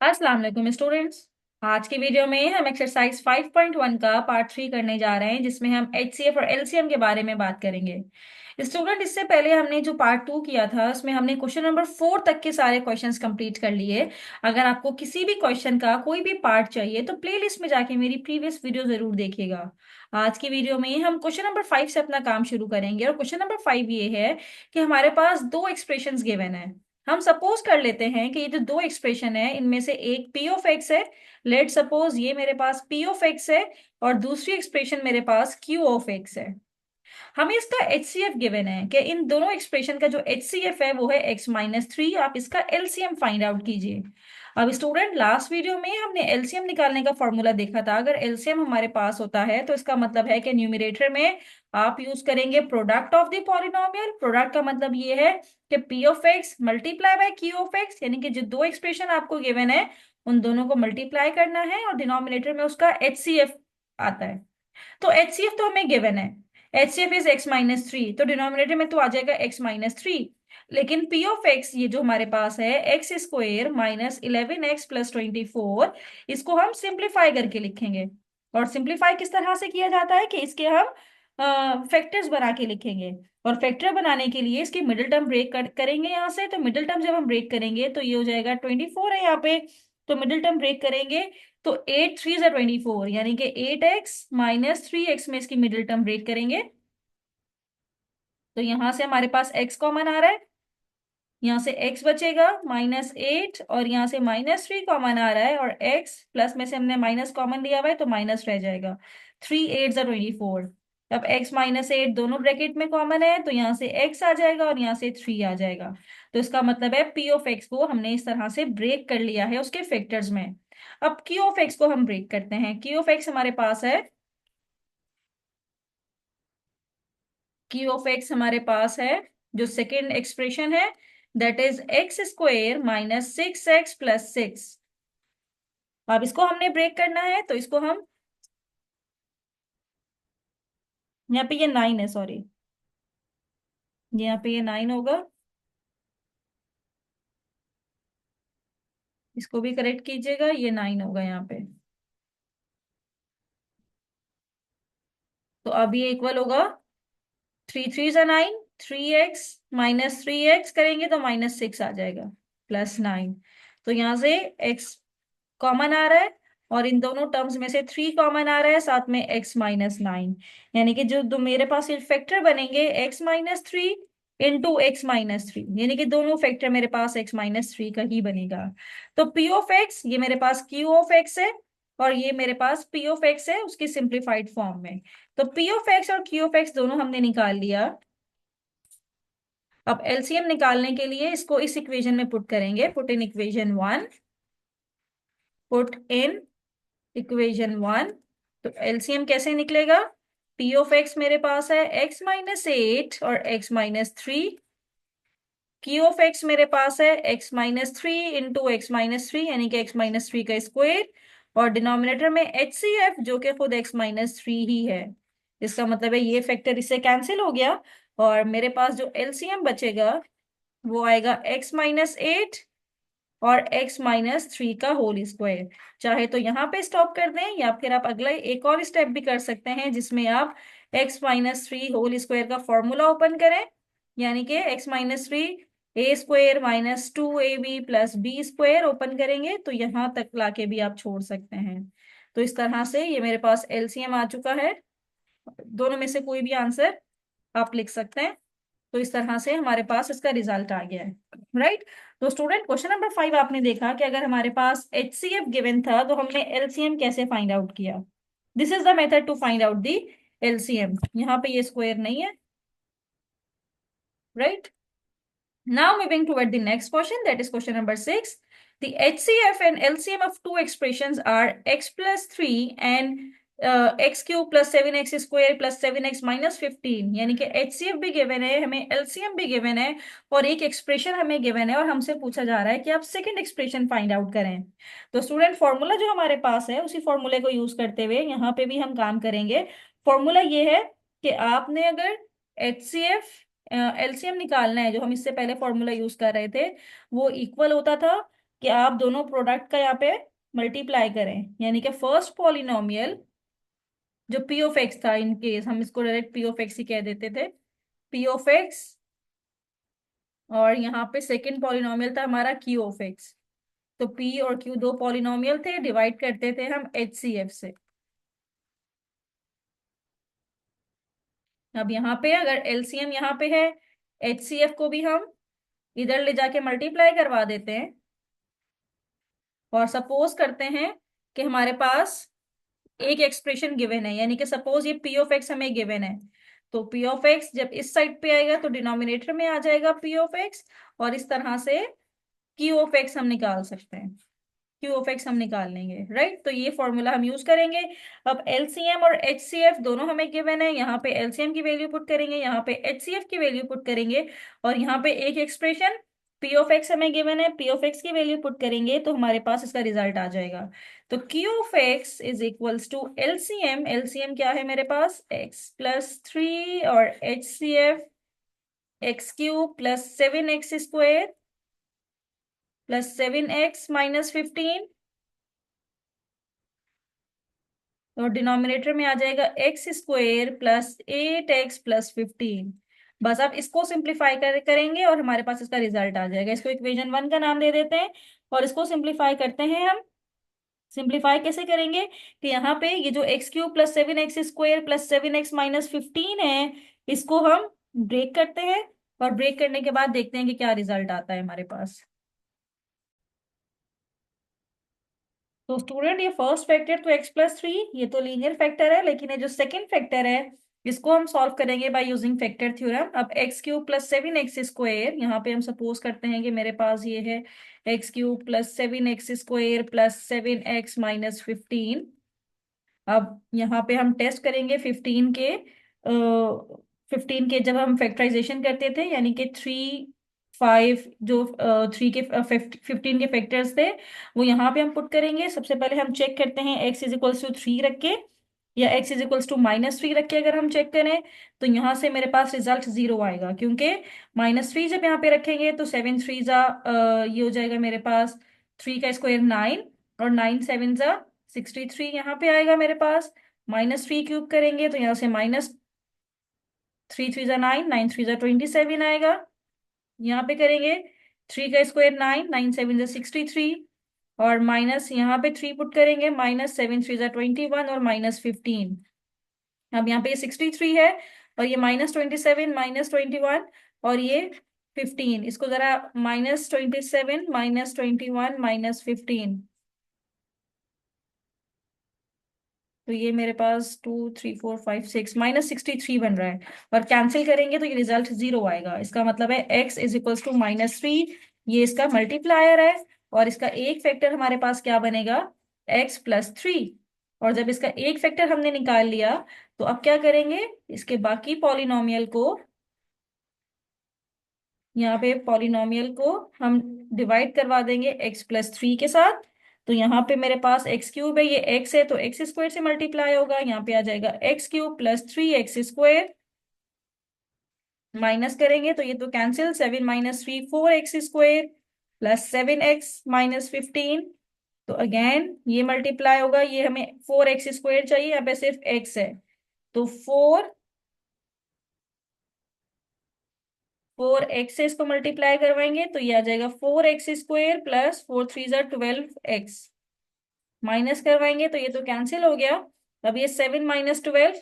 अस्सलाम वालेकुम स्टूडेंट्स। आज की वीडियो में हम एक्सरसाइज 5.1 का पार्ट 3 करने जा रहे हैं, जिसमें हम एचसीएफ और एलसीएम के बारे में बात करेंगे। स्टूडेंट, इससे पहले हमने जो पार्ट 2 किया था उसमें हमने क्वेश्चन नंबर 4 तक के सारे क्वेश्चंस कंप्लीट कर लिए। अगर आपको किसी भी क्वेश्चन का कोई भी पार्ट चाहिए तो प्लेलिस्ट में जाके मेरी प्रीवियस वीडियो जरूर देखिएगा। आज की वीडियो में हम क्वेश्चन नंबर 5 से अपना काम शुरू करेंगे, और क्वेश्चन नंबर 5 ये है कि हमारे पास दो एक्सप्रेशंस गिवन है। हम सपोज कर लेते हैं कि ये जो दो एक्सप्रेशन है इनमें से एक पी ऑफ एक्स है। लेट सपोज ये मेरे पास पी ऑफ एक्स है और दूसरी एक्सप्रेशन मेरे पास क्यू ऑफ एक्स है। हमें इसका एचसीएफ गिवन है कि इन दोनों एक्सप्रेशन का जो एचसीएफ है वो है x-3। आप इसका एलसीएम फाइंड आउट कीजिए। अब स्टूडेंट, लास्ट वीडियो में हमने एलसीएम निकालने का फॉर्मूला देखा था। अगर एलसीएम हमारे पास होता है तो इसका मतलब है कि न्यूमरेटर में आप यूज करेंगे product of the polynomial. Product का मतलब ये है कि P of x multiply by Q of x, यानी कि जो दो एक्सप्रेशन आपको गिवन है उन दोनों को मल्टीप्लाई करना है और डिनोमिनेटर में उसका एचसीएफ आता है। तो एचसीएफ तो हमें गिवन है, एचसीएफ इज x-3, तो डिनोमिनेटर में तो आ जाएगा x-3। लेकिन पी ऑफ एक्स ये जो हमारे पास है x² - 11x + 24, इसको हम सिंप्लीफाई करके लिखेंगे। और सिंप्लीफाई किस तरह से किया जाता है कि इसके हम फैक्टर्स बना के लिखेंगे। और फैक्टर बनाने के लिए इसकी मिडिल टर्म ब्रेक करेंगे यहाँ से। तो मिडिल टर्म जब हम ब्रेक करेंगे तो ये हो जाएगा 24 है यहाँ पे। तो मिडिल टर्म ब्रेक करेंगे तो 8×3 = 24, यानी कि 8x - 3x में इसकी मिडिल टर्म ब्रेक करेंगे। तो यहां से हमारे पास x कॉमन आ रहा है, यहाँ से x बचेगा -8, और यहाँ से -3 कॉमन आ रहा है, और x प्लस में से हमने माइनस कॉमन लिया हुआ है तो माइनस रह जाएगा। 3×8 = 24। अब x -8 दोनों ब्रैकेट में कॉमन है तो यहाँ से x आ जाएगा और यहाँ से 3 आ जाएगा। तो इसका मतलब है p ऑफ x को हमने इस तरह से ब्रेक कर लिया है उसके फैक्टर्स में। अब q ऑफ x को हम ब्रेक करते हैं। q ऑफ x हमारे पास है, q ऑफ x हमारे पास है जो सेकेंड एक्सप्रेशन है, दैट इज x² - 6x + 6। अब इसको हमने ब्रेक करना है तो इसको हम, यहाँ पे ये 9 है, सॉरी, यहाँ पे ये 9 होगा। इसको भी करेक्ट कीजिएगा, ये 9 होगा यहाँ पे। तो अब ये इक्वल होगा 3×3 = 9, 3x - 3x करेंगे तो -6 आ जाएगा, +9। तो यहाँ से x कॉमन आ रहा है और इन दोनों टर्म्स में से 3 कॉमन आ रहा है, साथ में x-9, यानी कि जो दो मेरे पास ये फैक्टर बनेंगे x-3 इंटू x-3, यानी कि दोनों फैक्टर मेरे पास x-3 का ही बनेगा। तो p ऑफ x ये मेरे पास q ऑफ x है, और ये मेरे पास p ऑफ x है उसकी सिंप्लीफाइड फॉर्म में। तो p ऑफ x और q ऑफ x दोनों हमने निकाल लिया। अब एलसीएम निकालने के लिए इसको इस इक्वेशन में पुट करेंगे। Put in equation 1, put in equation 1। तो एलसीएम कैसे निकलेगा? पी ऑफ एक्स मेरे पास है x-8 और x-3। क्यू ऑफ एक्स मेरे पास है x-3 इंटू x-3, यानी कि x-3 का स्क्वायर, और डिनोमिनेटर में HCF जो कि खुद x-3 ही है। इसका मतलब है ये फैक्टर इससे कैंसिल हो गया, और मेरे पास जो एलसीएम बचेगा वो आएगा x-8 और x-3 का होल स्क्वायर। चाहे तो यहाँ पे स्टॉप कर दें, या फिर आप अगला एक और स्टेप भी कर सकते हैं जिसमें आप x-3 होल स्क्वायर का फॉर्मूला ओपन करें, यानी कि x-3 a² - 2ab + b² open करेंगे तो यहाँ तक लाके भी आप छोड़ सकते हैं। तो इस तरह से ये मेरे पास एलसीएम आ चुका है। दोनों में से कोई भी आंसर आप लिख सकते हैं। तो इस तरह से हमारे पास इसका रिजल्ट आ गया है, राइट। तो स्टूडेंट, क्वेश्चन नंबर 5 आपने देखा कि अगर हमारे पास एचसीएफ गिवन था तो हमने एलसीएम कैसे फाइंड आउट किया। This is the method to find out the LCM. यहाँ पे ये स्क्वायर नहीं है, right. Now moving toward the next question, that is question number 6. The HCF and LCM of two expressions are x+3 and x³ + 7x² + 7x - 15, यानी कि HCF भी given है हमें, LCM भी गिवन है, और एक एक्सप्रेशन हमें गिवन है, और हमसे पूछा जा रहा है कि आप सेकंड एक्सप्रेशन फाइंड आउट करें। तो स्टूडेंट, फॉर्मूला जो हमारे पास है उसी फॉर्मूले को यूज करते हुए यहाँ पे भी हम काम करेंगे। फॉर्मूला ये है कि आपने अगर HCF एलसीएम निकालना है, जो हम इससे पहले फॉर्मूला यूज कर रहे थे, वो इक्वल होता था कि आप दोनों प्रोडक्ट का यहाँ पे मल्टीप्लाई करें, यानी कि फर्स्ट पॉलिनोमियल जो पी ऑफ एक्स था, इन केस हम इसको डायरेक्ट पी ऑफ एक्स ही कह देते थे, पी ऑफ एक्स, और यहाँ पे सेकंड पॉलिनोमियल था हमारा क्यू ऑफ एक्स। तो पी और क्यू दो पॉलिनोमियल थे, डिवाइड करते थे हम एचसीएफ से। अब यहाँ पे अगर एलसीएम यहाँ पे है, एचसीएफ को भी हम इधर ले जाके मल्टीप्लाई करवा देते हैं, और सपोज करते हैं कि हमारे पास एक एक्सप्रेशन गिवन है, यानी कि सपोज ये पी ऑफ एक्स हमें गिवन है, तो पी ऑफ एक्स जब इस साइड पे आएगा तो डिनोमिनेटर में आ जाएगा पी ऑफ एक्स, और इस तरह से क्यू ऑफ एक्स हम निकाल सकते हैं, क्यू ऑफ एक्स हम निकाल लेंगे, राइट। तो ये फॉर्मूला हम यूज करेंगे। अब एलसीएम और एचसीएफ दोनों हमें गिवन है, यहाँ पे एलसीएम की वैल्यू पुट करेंगे, यहाँ पे एचसीएफ की वैल्यू पुट करेंगे, और यहाँ पे एक एक्सप्रेशन पी ऑफ एक्स हमें गिवन है, पी ऑफ एक्स की वैल्यू पुट करेंगे तो हमारे पास इसका रिजल्ट आ जाएगा। तो q of x is equals to LCM, LCM क्या है मेरे पास, x+3, और एचसीएफ x³ + 7x² +7x - 15, और डिनोमिनेटर में आ जाएगा x² +8x + 15। बस आप इसको सिंप्लीफाई करेंगे और हमारे पास इसका रिजल्ट आ जाएगा। इसको इक्वेशन 1 का नाम दे देते हैं, और इसको सिंप्लीफाई करते हैं हम। सिंप्लीफाई कैसे करेंगे कि यहाँ पे ये जो x³ +7x² +7x - 15 है, इसको हम ब्रेक करते हैं, और ब्रेक करने के बाद देखते हैं कि क्या रिजल्ट आता है हमारे पास। तो स्टूडेंट ये फर्स्ट फैक्टर तो x+3, ये तो लीनियर फैक्टर है, लेकिन ये जो सेकंड फैक्टर है इसको हम सॉल्व करेंगे बाय यूजिंग फैक्टर थ्योरम। अब x³ +7x², यहाँ पे हम सपोज करते हैं कि मेरे पास ये है x³ +7x² +7x - 15। अब यहाँ पे हम टेस्ट करेंगे 15 के जब हम फैक्टराइजेशन करते थे, यानी कि 3, 5, जो 15 के फैक्टर्स थे वो यहाँ पे हम पुट करेंगे। सबसे पहले हम चेक करते हैं x = 3 रख के, या x = -3 रख के अगर हम चेक करें तो यहाँ से मेरे पास रिजल्ट 0 आएगा, क्योंकि -3 जब यहाँ पे रखेंगे तो 7 3 ये हो जाएगा मेरे पास 3 का स्क्वायर 9, और 9 7 63 यहाँ पे आएगा मेरे पास। -3³ करेंगे तो यहाँ से -3 3 9, 9 3 27 आएगा। यहाँ पे करेंगे 3 का स्क्वायर 9, 9 7 63, और माइनस यहाँ पे 3 पुट करेंगे, -7 3 21 और -15। अब यहाँ पे ये 63 है, और ये -27 -21 और ये 15, इसको जरा -27 -21 -15, तो ये मेरे पास 2 3 4 5 6 -63 बन रहा है, और कैंसिल करेंगे तो ये रिजल्ट 0 आएगा। इसका मतलब है x = -3, ये इसका मल्टीप्लायर है, और इसका एक फैक्टर हमारे पास क्या बनेगा, x+3। और जब इसका एक फैक्टर हमने निकाल लिया तो अब क्या करेंगे, इसके बाकी पॉलिनोमियल को, यहाँ पे पॉलिनोमियल को हम डिवाइड करवा देंगे x+3 के साथ। तो यहाँ पे मेरे पास x³ है, ये x है तो x² से मल्टीप्लाई होगा, यहाँ पे आ जाएगा x³ +3x², माइनस करेंगे तो ये तो कैंसिल, 7 - 3 4x² +7x - 15। तो अगेन ये मल्टीप्लाई होगा, ये हमें 4x² चाहिए, यहाँ पे सिर्फ x है, तो 4x से इसको मल्टीप्लाई करवाएंगे तो ये आ जाएगा 4x² +4 3 12x, माइनस करवाएंगे तो ये तो कैंसिल हो गया। अब ये 7 - 12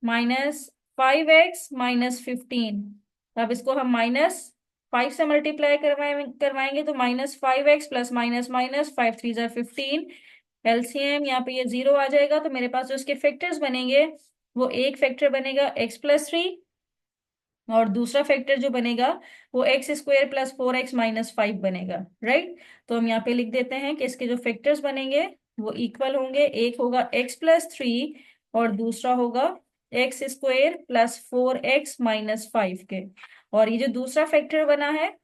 -5x - 15, अब इसको हम -5 से मल्टीप्लाई करवाएंगे तो -5x plus minus minus 5 3 15, LCM यहाँ पे ये 0 आ जाएगा। तो मेरे पास जो इसके फैक्टर्स बनेंगे वो एक फैक्टर बनेगा x+3, और दूसरा फैक्टर जो बनेगा वो x² +4x - 5 बनेगा, राइट। तो हम यहाँ पे लिख देते हैं कि इसके जो फैक्टर्स बनेंगे वो इक्वल होंगे, एक होगा x+3 और दूसरा होगा x² +4x - 5 के। और ये जो दूसरा फैक्टर बना है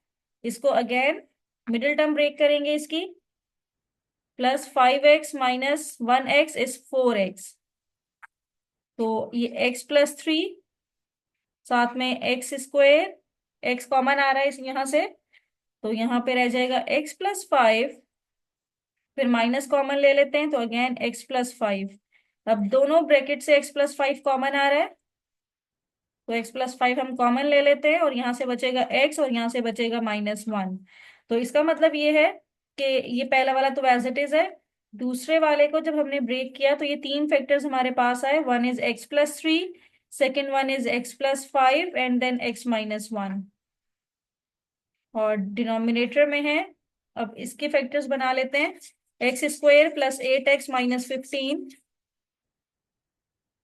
इसको अगेन मिडिल टर्म ब्रेक करेंगे इसकी, +5x - 1x = 4x, तो ये x+3 साथ में एक्स स्क्वायर, एक्स कॉमन आ रहा है इस यहाँ से, तो यहाँ पे रह जाएगा x+5। फिर माइनस कॉमन ले लेते हैं तो अगेन x+5। अब दोनों ब्रैकेट से x+5 कॉमन आ रहा है, तो x+5 हम कॉमन ले लेते हैं और यहाँ से बचेगा x और यहाँ से बचेगा -1। तो इसका मतलब ये है कि ये पहला वाला तो एज इट इज है। दूसरे वाले को जब हमने ब्रेक किया तो ये तीन फैक्टर्स हमारे पास आए, one is x+3, second one is x+5 and then x-1, और डिनोमिनेटर में है। अब इसके फैक्टर्स बना लेते हैं, x² + 8x - 15।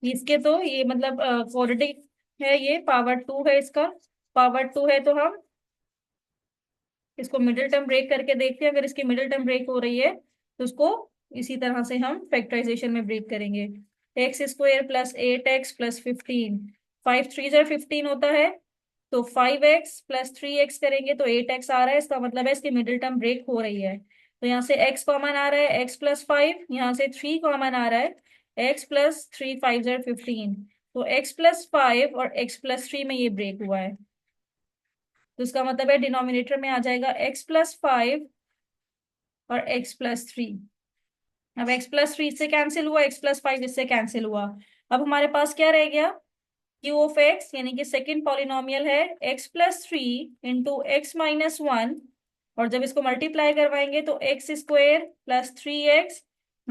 इसके तो ये मतलब क्वाड्रेटिक है, ये पावर 2 है, इसका पावर 2 है, तो हम इसको मिडिल टर्म ब्रेक करके देखते हैं। अगर इसकी मिडिल टर्म ब्रेक हो रही है तो उसको इसी तरह से हम फैक्टराइजेशन में ब्रेक करेंगे। x² + 8x + 15, 5×3 = 15 होता है, तो 5x + 3x करेंगे तो 8x आ रहा है। इसका मतलब है इसकी मिडिल टर्म ब्रेक हो रही है। तो यहाँ से x कॉमन आ रहा है, x+5, यहाँ से 3 कॉमन आ रहा है, x+3 5×15। तो x+5 और x+3 में ये ब्रेक हुआ है, तो इसका मतलब है डिनोमिनेटर में आ जाएगा x+5 और x+3। अब x+3 इससे कैंसिल हुआ, x+5 इससे कैंसिल हुआ। अब हमारे पास क्या रह गया, q(x) यानी कि सेकंड पॉलिनोमियल है x+3 × x-1। और जब इसको मल्टीप्लाई करवाएंगे तो x² + 3x -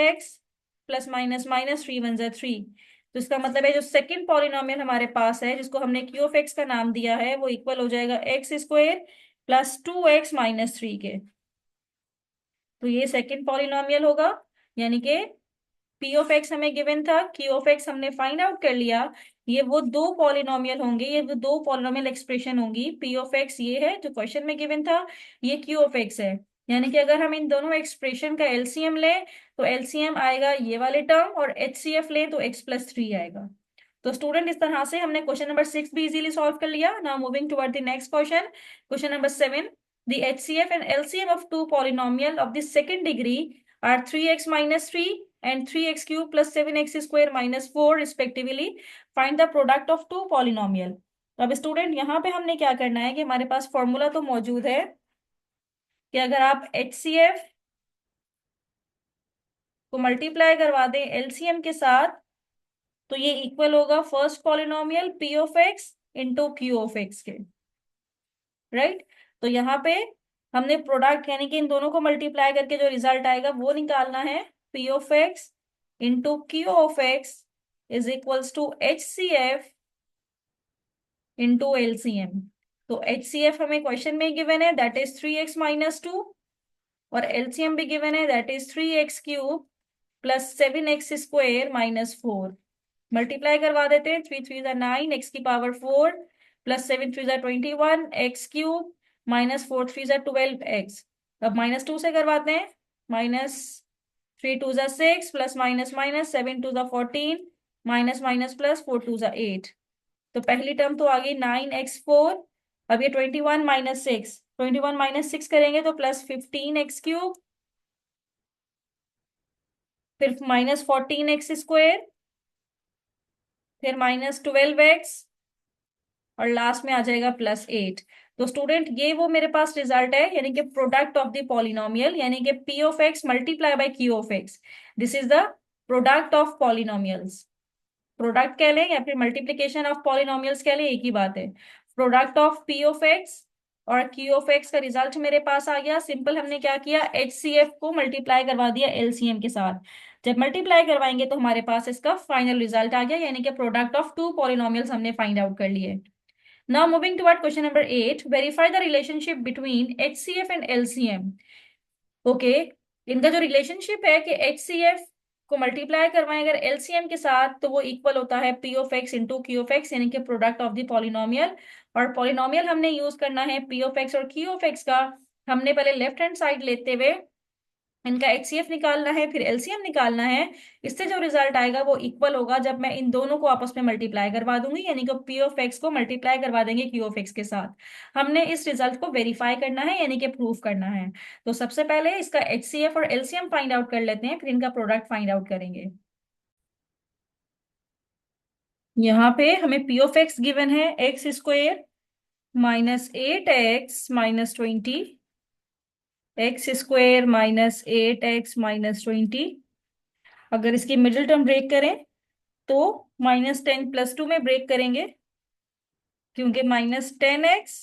x plus minus minus 3 × 1 = 3। तो इसका मतलब है जो सेकंड पॉलिनोमियल हमारे पास है जिसको हमने q(x) का नाम दिया है वो इक्वल हो जाएगा x² + 2x - 3 के। तो ये सेकंड पॉलिनोमियल होगा, यानी कि p(x) हमें गिवन था, q(x) हमने फाइंड आउट कर लिया। ये वो दो पॉलिनोमियल होंगे, ये वो दो पॉलिनोमियल एक्सप्रेशन होंगी। p(x) ये है जो क्वेश्चन में गिवन था, ये q(x) है। यानी कि अगर हम इन दोनों एक्सप्रेशन का एलसीएम लें तो एलसीएम आएगा ये वाले टर्म, और एचसीएफ लें तो x+3 आएगा। तो स्टूडेंट इस तरह से हमने क्वेश्चन नंबर 6 भी इजीली सॉल्व कर लिया। Now moving toward the next question, question number 7। The HCF and LCM of two polynomial of the second degree are 3x - 3 and 3x³ + 7x² - 4 respectively. Find the product of two polynomial. तो अब student यहाँ पे हमने क्या करना है कि हमारे पास फॉर्मूला तो मौजूद है कि अगर आप HCF को मल्टीप्लाई करवा दें LCM के साथ तो ये इक्वल होगा फर्स्ट पॉलिनोमियल p(x) × q(x) के, राइट। तो यहाँ पे हमने प्रोडक्ट यानी कि इन दोनों को मल्टीप्लाई करके जो रिजल्ट आएगा वो निकालना है। p(x) × q(x) = HCF × LCM। तो HCF हमें क्वेश्चन में गिवन है, दैट इज 3x - 2, और LCM भी गिवन है, that is 3x³ + 7x² - 4। Multiply करवा देते हैं, 3 3 = 9, x⁴ + 7 3 = 21, x³ - 4 3 = 12x। अब -2 से करवाते हैं, -3 2 = 6 plus minus minus 7 2 = 14, minus minus plus 4 2 = 8। तो पहली टर्म तो आ गई 9x4। अब ये 21 - 6 करेंगे तो +15x³, फिर -14x², फिर -12x, और लास्ट में आ जाएगा +8। तो स्टूडेंट ये वो मेरे पास रिजल्ट है, यानी कि प्रोडक्ट ऑफ द पॉलिनोमियल, यानी कि p(x) × q(x). This is the product of polynomials. Product कह लें या फिर मल्टीप्लीकेशन ऑफ पॉलिनोमियल्स कह लें, एक ही बात है। प्रोडक्ट ऑफ p(x) और q(x) का रिजल्ट मेरे पास आ गया। सिंपल हमने क्या किया, HCF को मल्टीप्लाई करवा दिया LCM के साथ। जब मल्टीप्लाई करवाएंगे तो हमारे पास इसका फाइनल रिजल्ट आ गया, यानी कि प्रोडक्ट ऑफ टू पॉलिनोमियल्स हमने फाइंड आउट कर लिए। Now moving toward question number 8, verify the relationship between HCF and LCM. Okay, इनका जो रिलेशनशिप है कि HCF को मल्टीप्लाई करवाएं अगर LCM के साथ तो वो इक्वल होता है p(x) × q(x), यानी कि प्रोडक्ट ऑफ द पॉलिनोमियल। और पॉलिनोमियल हमने यूज करना है p(x) और q(x) का। हमने पहले लेफ्ट हैंड साइड लेते हुए इनका HCF निकालना है, फिर LCM निकालना है। इससे जो रिजल्ट आएगा वो इक्वल होगा जब मैं इन दोनों को आपस में मल्टीप्लाई करवा दूंगी, यानी कि p(x) को मल्टीप्लाई करवा देंगे q(x) के साथ। हमने इस रिजल्ट को वेरीफाई करना है, यानी कि प्रूफ करना है। तो सबसे पहले इसका HCF और LCM फाइंड आउट कर लेते हैं, फिर इनका प्रोडक्ट फाइंड आउट करेंगे। यहाँ पे हमें पी ऑफ एक्स गिवन है x square minus 8x - 20, x square minus 8x - 20। अगर इसकी मिडिल टर्म ब्रेक करें तो -10 + 2 में ब्रेक करेंगे, क्योंकि -10x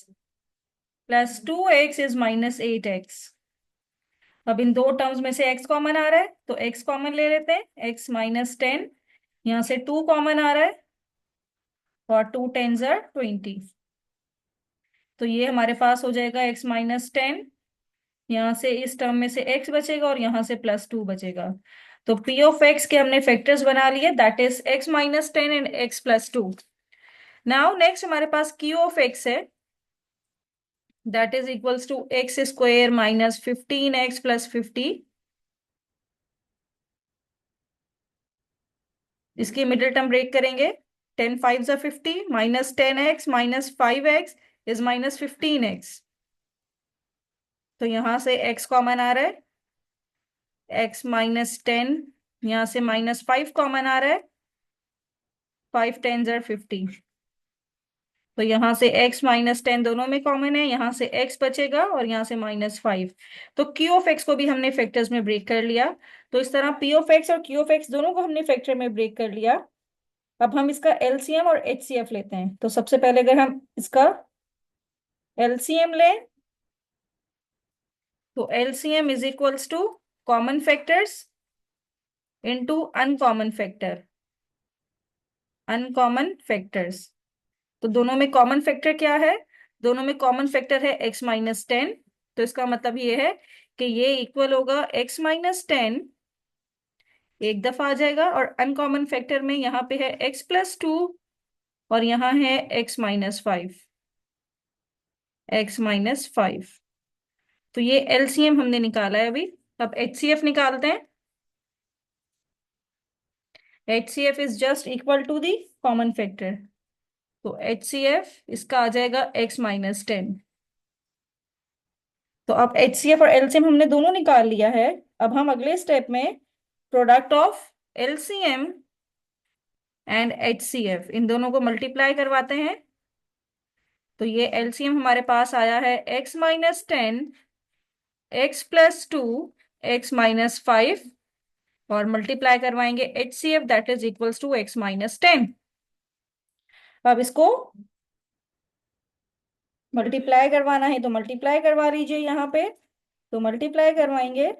+ 2x इज -8x। अब इन दो टर्म्स में से x कॉमन आ रहा है तो x कॉमन ले लेते हैं, x - 10। यहाँ से 2 कॉमन आ रहा है और 2 × 10 = 20। तो ये हमारे पास हो जाएगा x - 10। यहाँ से इस टर्म में से x बचेगा और यहाँ से +2 बचेगा। तो p ऑफ x के हमने फैक्टर्स बना लिए, that is x - 10 and x + 2। Now next हमारे पास q ऑफ x है, that is equals to x² - 15x + 50। इसकी मिडिल टर्म ब्रेक करेंगे, 10 × 5 = 50, -10x - 5x इज -15x। तो यहां से x कॉमन आ रहा है, x - 10। यहाँ से -5 कॉमन आ रहा है, 5 × 10 = 50। तो यहाँ से x - 10 दोनों में कॉमन है, यहाँ से x बचेगा और यहाँ से -5। तो q ऑफ x को भी हमने फैक्टर्स में ब्रेक कर लिया। तो इस तरह p ऑफ x और q ऑफ x दोनों को हमने फैक्टर में ब्रेक कर लिया। अब हम इसका एलसीएम और एचसीएफ लेते हैं। तो सबसे पहले अगर हम इसका एलसीएम लें तो LCM is equals to common factors into uncommon factor, uncommon factors. तो दोनों में कॉमन फैक्टर क्या है? दोनों में कॉमन फैक्टर है x - 10। तो इसका मतलब ये है कि ये इक्वल होगा x - 10 एक दफा आ जाएगा, और अनकॉमन फैक्टर में यहाँ पे है x + 2 और यहाँ है x - 5, x - 5। तो ये एलसीएम हमने निकाला है अभी। अब एचसीएफ निकालते हैं। HCF is just equal to the common factor. तो एचसीएफ इसका आ जाएगा x - 10। तो अब एचसीएफ और एलसीएम हमने दोनों निकाल लिया है। अब हम अगले स्टेप में product of LCM and HCF इन दोनों को मल्टीप्लाई करवाते हैं। तो ये एलसीएम हमारे पास आया है x - 10, x + 2, x - 5, और मल्टीप्लाई करवाएंगे HCF that is equals to x - 10। अब इसको मल्टीप्लाई करवाना है तो मल्टीप्लाई करवा लीजिए यहाँ पे। तो मल्टीप्लाई करवाएंगे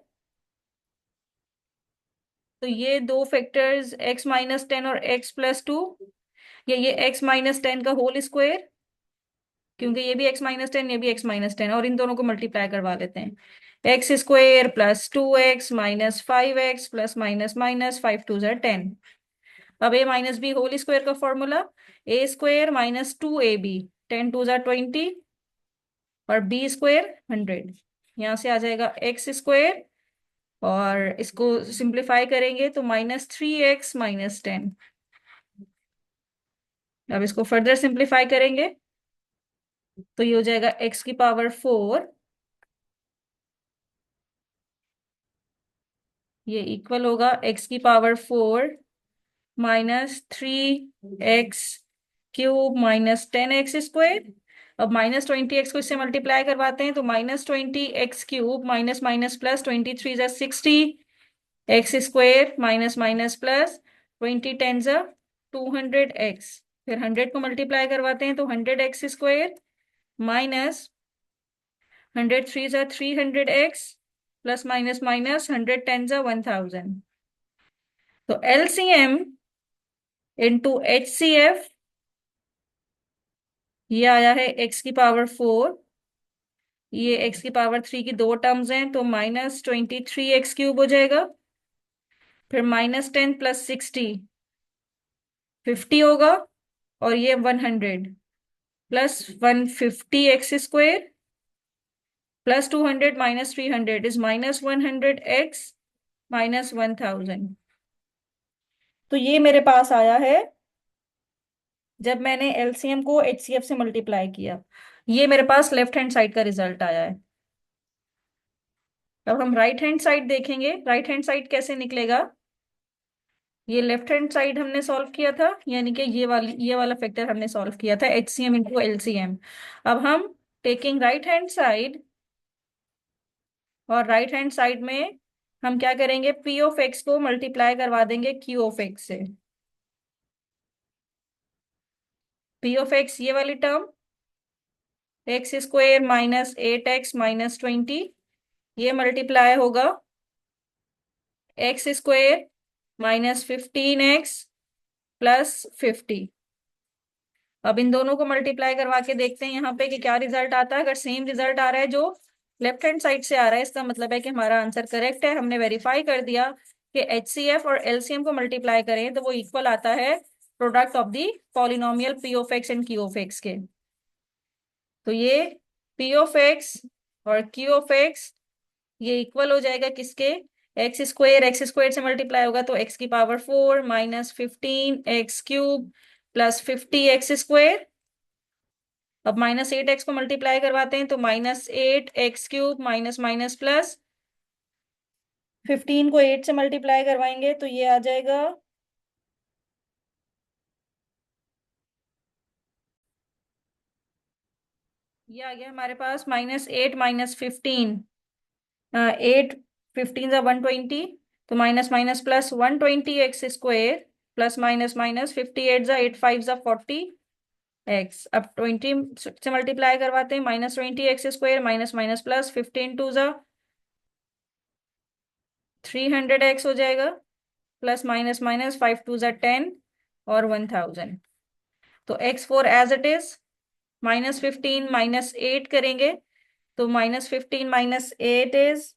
तो ये दो फैक्टर्स x - 10 और x + 2, ये x - 10 का होल स्क्वायर, क्योंकि ये भी x - 10 ये भी x - 10, और इन दोनों को मल्टीप्लाई करवा लेते हैं। x² + 2x - 5x plus minus minus 5 × 2 = 10। अब a - b होल स्क्वायर का फॉर्मूला, a² - 2ab, 10 × 2 = 20 और b² 100। यहाँ से आ जाएगा x² और इसको सिंप्लीफाई करेंगे तो -3x - 10। अब इसको फर्दर सिंप्लीफाई करेंगे तो ये हो जाएगा x⁴, ये इक्वल होगा x⁴ -3x³ -10x²। अब -20x को इससे मल्टीप्लाई करवाते हैं तो -20x³ minus minus plus 23 × 60, x² minus minus plus 20 × 10 = 200x। फिर 100 को मल्टीप्लाई करवाते हैं तो 100x² minus 100 × 3 = 300x plus minus minus 100 × 10 = 1000। तो एलसीएम इंटू एचसीएफ ये आया है x⁴, ये x⁴ की दो टर्म्स हैं तो -23x³ हो जाएगा। फिर -10 + 60 50 होगा, और ये 100 plus 150x² plus 200 - 300 is -100x -1000। तो ये मेरे पास आया है जब मैंने एलसीएम को एचसीएफ से मल्टीप्लाई किया। ये मेरे पास लेफ्ट हैंड साइड का रिजल्ट आया है। अब हम राइट हैंड साइड देखेंगे, राइट हैंड साइड कैसे निकलेगा। ये लेफ्ट हैंड साइड हमने सॉल्व किया था, यानी कि ये वाला फैक्टर हमने सॉल्व किया था, एचसीएम इंटू एलसीएम। अब हम टेकिंग राइट हैंड साइड, और राइट हैंड साइड में हम क्या करेंगे, पी ऑफ एक्स को मल्टीप्लाई करवा देंगे क्यू ऑफ एक्स से। पी ऑफ एक्स ये वाली term, x square minus 8x minus 20, ये मल्टीप्लाई होगा x square minus 15x plus 50। अब इन दोनों को मल्टीप्लाई करवा के देखते हैं यहाँ पे कि क्या रिजल्ट आता है। अगर सेम रिजल्ट आ रहा है जो लेफ्ट हैंड साइड से आ रहा है, इसका मतलब है कि हमारा आंसर करेक्ट है। हमने वेरीफाई कर दिया कि एचसीएफ और एलसीएम को मल्टीप्लाई करें तो वो इक्वल आता है product of the polynomial P of x and Q of x के। तो ये पी ऑफ एक्स और क्यू ऑफ एक्स ये इक्वल हो जाएगा किसके, एक्स स्क्वायर से मल्टीप्लाई होगा तो एक्स की power 4 minus 15x³ plus 50x²। अब -8x को मल्टीप्लाई करवाते हैं तो -8x³ माइनस माइनस प्लस 15 को 8 से मल्टीप्लाई करवाएंगे तो ये आ जाएगा, ये आ गया हमारे पास -8 माइनस 15, 8 15 जा 120, तो minus minus plus 120x² plus minus minus 58 जा 8 5 जा 40x। अब 20 से मल्टीप्लाई करवाते हैं, -20x² माइनस माइनस प्लस 15 2 जा 300x हो जाएगा, प्लस माइनस माइनस 5 2 जा 10 और 1000। तो x4 एज इट इज, -15 -8 करेंगे तो -15 -8 इज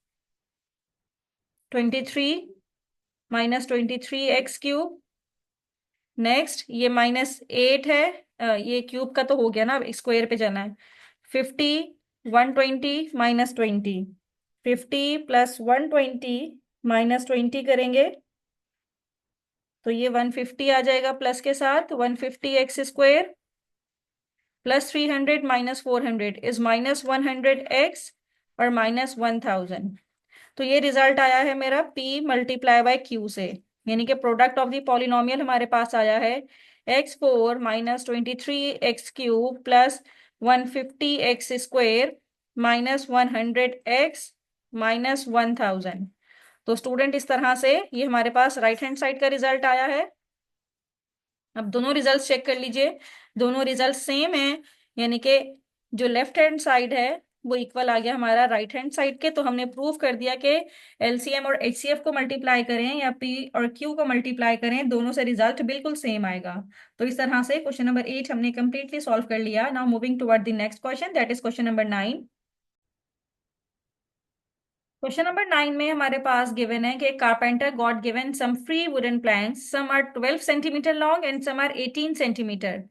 23 -23x³। नेक्स्ट ये -8 है, ये क्यूब का तो हो गया ना, स्क्वायर पे जाना है। 50 120 -20, 50 प्लस 120 -20 करेंगे तो ये 150 आ जाएगा, प्लस के साथ 150x² plus 300 minus 400 is -100x और -1000। तो ये रिजल्ट आया है मेरा p मल्टीप्लाई बाय q से, यानी कि प्रोडक्ट ऑफ द पॉलिनोमियल हमारे पास आया है x4 minus 23x³ plus 150x² minus 100x minus 1000। तो स्टूडेंट इस तरह से ये हमारे पास राइट हैंड साइड का रिजल्ट आया है। अब दोनों रिजल्ट चेक कर लीजिए, दोनों रिजल्ट सेम है, यानी कि जो लेफ्ट हैंड साइड है वो इक्वल आ गया हमारा राइट हैंड साइड के। तो हमने प्रूव कर दिया कि एलसीएम और एचसीएफ को मल्टीप्लाई करें या पी और क्यू को मल्टीप्लाई करें, दोनों से रिजल्ट बिल्कुल सेम आएगा। तो इस तरह से क्वेश्चन नंबर 8 हमने कंप्लीटली सॉल्व कर लिया। Now moving toward the next question, that is question number 9। Question number 9 में हमारे पास गिवन है कि carpenter got given some free wooden planks, some are 12 centimetre long and some are 18 centimetre.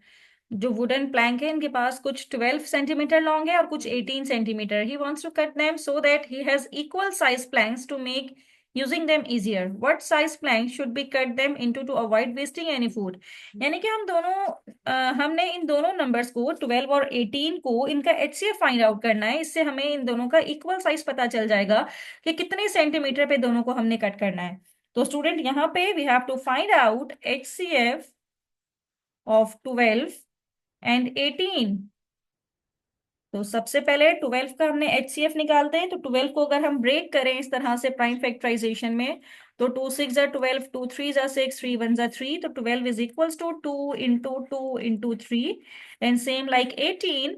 जो wooden plank है इनके पास कुछ 12 सेंटीमीटर लॉन्ग है और कुछ 18 centimetre. He wants to cut them so that he has equal size planks to make using them easier. What size plank should be cut them into to avoid wasting any food. यानी कि हम दोनों हमने इन दोनों numbers को 12 और 18 को इनका एचसीएफ फाइंड आउट करना है। इससे हमें इन दोनों का इक्वल साइज पता चल जाएगा कि कितने सेंटीमीटर पे दोनों को हमने कट करना है। तो स्टूडेंट यहाँ पे we have to find out HCF of 12 and 18। तो सबसे पहले 12 का हमने एचसीएफ निकालते हैं। तो 12 को अगर हम ब्रेक करें इस तरह से प्राइम फैक्टराइजेशन में, तो 2 6 जा 12, 2 3 जा 6, 3 1 जा 3, तो 12 is equals to 2 into 2 into 3। And same like 18,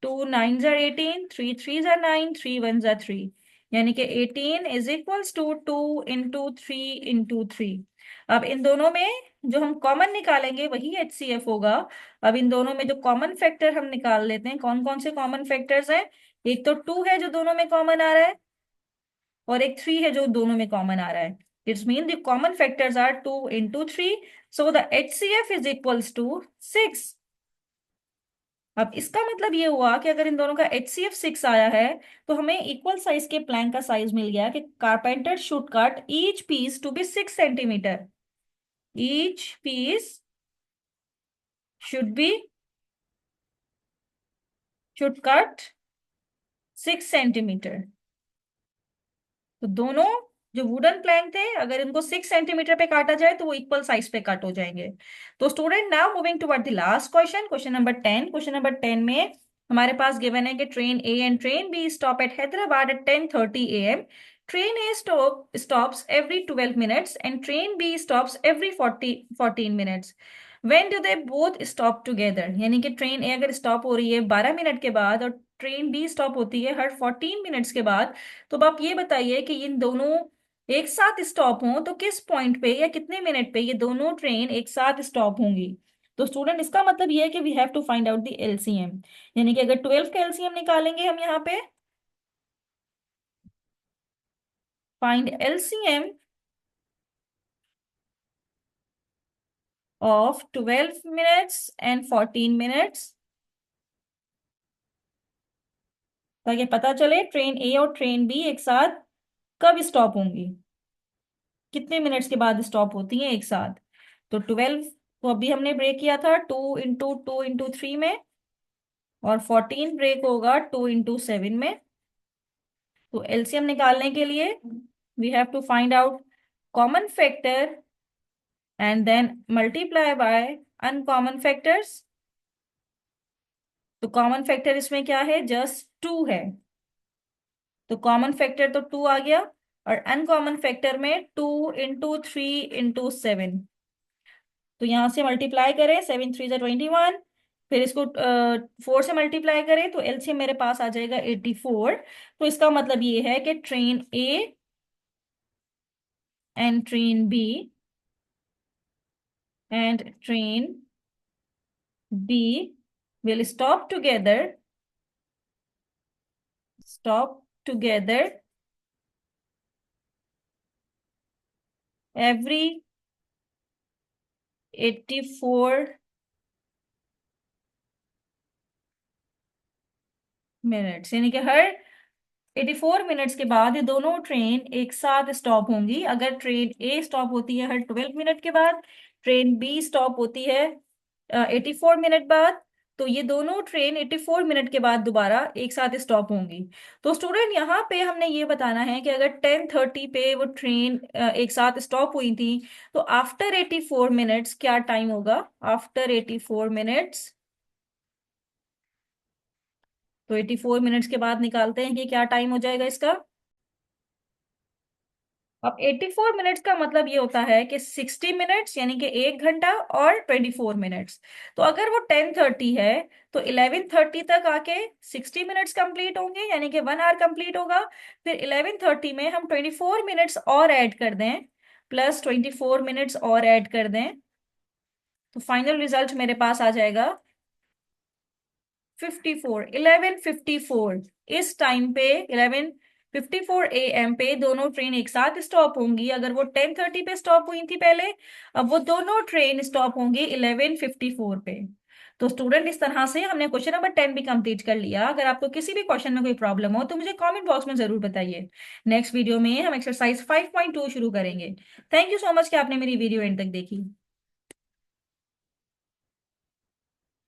2 9 जा 18, 3 3 जा 9, 3 1 जा 3, यानी कि 18 is equals to 2 into 3 into 3। अब इन दोनों में जो हम कॉमन निकालेंगे वही एचसीएफ होगा। अब इन दोनों में जो कॉमन फैक्टर हम निकाल लेते हैं, कौन कौन से कॉमन फैक्टर्स हैं। एक तो 2 है जो दोनों में कॉमन आ रहा है, और एक 3 है जो दोनों में कॉमन आ रहा है। It's mean the common factors are 2 into 3, so the HCF is equals to 6। अब इसका मतलब ये हुआ कि अगर इन दोनों का एचसीएफ 6 आया है तो हमें इक्वल साइज के प्लैंक का साइज मिल गया कि carpenter should cut each piece to be 6 centimetre. Each piece should be should cut 6 centimetre. तो दोनों जो वुडन प्लैंक थे, अगर इनको 6 सेंटीमीटर पे काटा जाए तो वो इक्वल साइज पे कट हो जाएंगे। तो student, now moving toward the last question, question number 10 में हमारे पास गिवन है कि train A and train B stop at Hyderabad at 10:30 AM। Train A stops every 12 minutes and train B stops every 14 minutes. When do they both stop together? यानी कि train ए अगर stop हो रही है 12 मिनट के बाद और ट्रेन बी स्टॉप होती है हर 14 मिनट्स के बाद, तो अब आप ये बताइए कि इन दोनों एक साथ स्टॉप हों तो किस पॉइंट पे या कितने मिनट पे ये दोनों ट्रेन एक साथ स्टॉप होंगी। तो स्टूडेंट, इसका मतलब ये है कि we have to find out the LCM. यानी कि अगर 12 का एलसीएम निकालेंगे हम यहाँ पे, find LCM of 12 minutes and 14 minutes, ताकि पता चले ट्रेन ए और ट्रेन बी एक साथ कब स्टॉप होंगी, कितने मिनट्स के बाद स्टॉप होती हैं एक साथ। तो 12 तो अभी हमने ब्रेक किया था 2 इंटू 3 में, और 14 ब्रेक होगा 2 इंटू 7 में। तो एलसीएम निकालने के लिए we have to find out common factor and then multiply by uncommon factors. तो कॉमन फैक्टर इसमें क्या है, जस्ट 2 है, तो कॉमन फैक्टर तो 2 आ गया, और अनकॉमन फैक्टर में 2 इंटू 3 इंटू 7। तो यहां से मल्टीप्लाई करें, 7 3 जा 21, फिर इसको 4 से मल्टीप्लाई करें तो एलसीएम मेरे पास आ जाएगा 84। तो इसका मतलब ये है कि train A and train B and train B will stop together every 84 minutes, यानी कि हर 84 मिनट्स के बाद ये दोनों ट्रेन एक साथ स्टॉप होंगी। अगर ट्रेन ए स्टॉप होती है हर 12 मिनट के बाद, ट्रेन बी स्टॉप होती है 84 मिनट बाद, तो ये दोनों ट्रेन 84 मिनट के बाद दोबारा एक साथ स्टॉप होंगी। तो स्टूडेंट, यहाँ पे हमने ये बताना है कि अगर 10:30 पे वो ट्रेन एक साथ स्टॉप हुई थी, तो आफ्टर 84 मिनट्स क्या टाइम होगा, आफ्टर 84 मिनट्स। तो 84 मिनट्स के बाद निकालते हैं कि क्या टाइम हो जाएगा इसका। अब 84 मिनट्स का मतलब ये होता है कि 60 मिनट्स, यानी कि 1 घंटा, और 24 मिनट्स। तो अगर वो 10:30 है तो 11:30 तक आके 60 मिनट्स कंप्लीट होंगे, यानी कि 1 आवर कंप्लीट होगा। फिर 11:30 में हम 24 मिनट्स और ऐड कर दें, प्लस 24 मिनट्स और ऐड कर दें, तो फाइनल रिजल्ट मेरे पास आ जाएगा 54, 11:54। इस टाइम पे 11:54 AM पे दोनों ट्रेन एक साथ स्टॉप होंगी। अगर वो 10:30 पे स्टॉप हुई थी पहले, अब वो दोनों ट्रेन स्टॉप होंगी 11:54 पे। तो स्टूडेंट, इस तरह से हमने क्वेश्चन नंबर 10 भी कंप्लीट कर लिया। अगर आपको किसी भी क्वेश्चन में कोई प्रॉब्लम हो तो मुझे कमेंट बॉक्स में जरूर बताइए। नेक्स्ट वीडियो में हम एक्सरसाइज 5.2 शुरू करेंगे। थैंक यू सो मच कि आपने मेरी वीडियो एंड तक देखी।